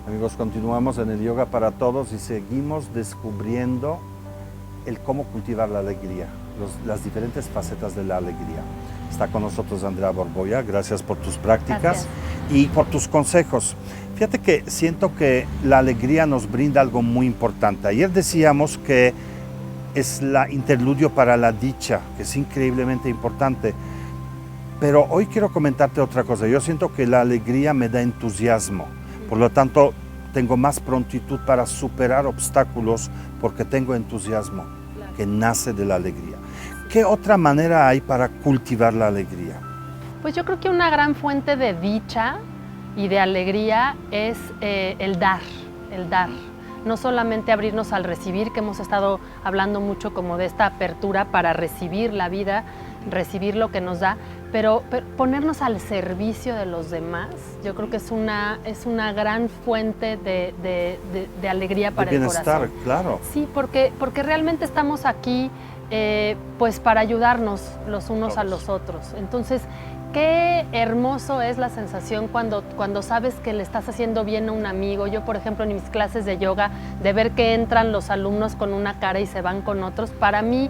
Amigos, continuamos en el Yoga para Todos y seguimos descubriendo el cómo cultivar la alegría, las diferentes facetas de la alegría. Está con nosotros Andrea Borboya, gracias por tus prácticas y por tus consejos. Fíjate que siento que la alegría nos brinda algo muy importante. Ayer decíamos que es la interludio para la dicha, que es increíblemente importante. Pero hoy quiero comentarte otra cosa. Yo siento que la alegría me da entusiasmo. Por lo tanto, tengo más prontitud para superar obstáculos porque tengo entusiasmo que nace de la alegría. ¿Qué otra manera hay para cultivar la alegría? Pues yo creo que una gran fuente de dicha y de alegría es el dar. No solamente abrirnos al recibir, que hemos estado hablando mucho como de esta apertura para recibir la vida, recibir lo que nos da, pero ponernos al servicio de los demás, yo creo que es una gran fuente de alegría para el corazón. De bienestar, claro. Sí, porque realmente estamos aquí pues para ayudarnos los unos a los otros. Entonces, qué hermoso es la sensación cuando sabes que le estás haciendo bien a un amigo. Yo, por ejemplo, en mis clases de yoga, de ver que entran los alumnos con una cara y se van con otros, para mí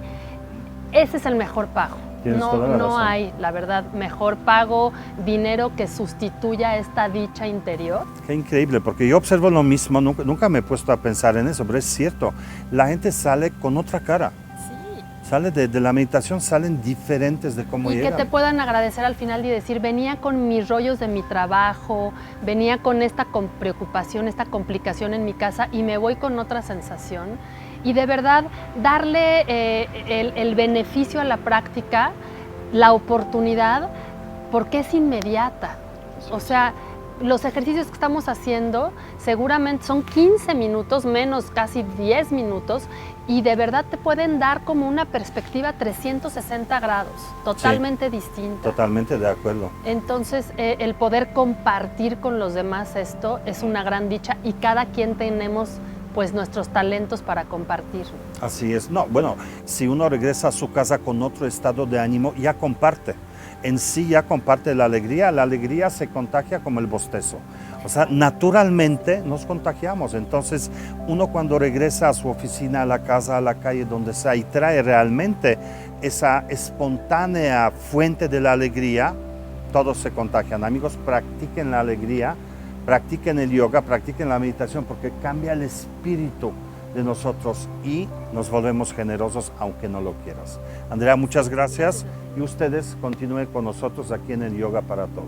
ese es el mejor pago. No hay, la verdad, mejor pago, dinero que sustituya esta dicha interior. Qué increíble, porque yo observo lo mismo, nunca me he puesto a pensar en eso, pero es cierto, la gente sale con otra cara. Sale de la meditación, salen diferentes de cómo llegan. Y que te puedan agradecer al final y decir, venía con mis rollos de mi trabajo, venía con esta preocupación, esta complicación en mi casa y me voy con otra sensación. Y de verdad, darle el beneficio a la práctica, la oportunidad, porque es inmediata. O sea, los ejercicios que estamos haciendo seguramente son 15 minutos, menos casi 10 minutos, y de verdad te pueden dar como una perspectiva 360 grados, totalmente distinta. Totalmente de acuerdo. Entonces, el poder compartir con los demás esto es una gran dicha y cada quien tenemos pues nuestros talentos para compartir. Así es. No, bueno, si uno regresa a su casa con otro estado de ánimo, ya comparte. En sí ya comparte la alegría se contagia como el bostezo. O sea, naturalmente nos contagiamos. Entonces, uno cuando regresa a su oficina, a la casa, a la calle, donde sea, y trae realmente esa espontánea fuente de la alegría, todos se contagian. Amigos, practiquen la alegría, practiquen el yoga, practiquen la meditación, porque cambia el espíritu de nosotros y nos volvemos generosos aunque no lo quieras. Andrea, muchas gracias y ustedes continúen con nosotros aquí en el Yoga para Todos.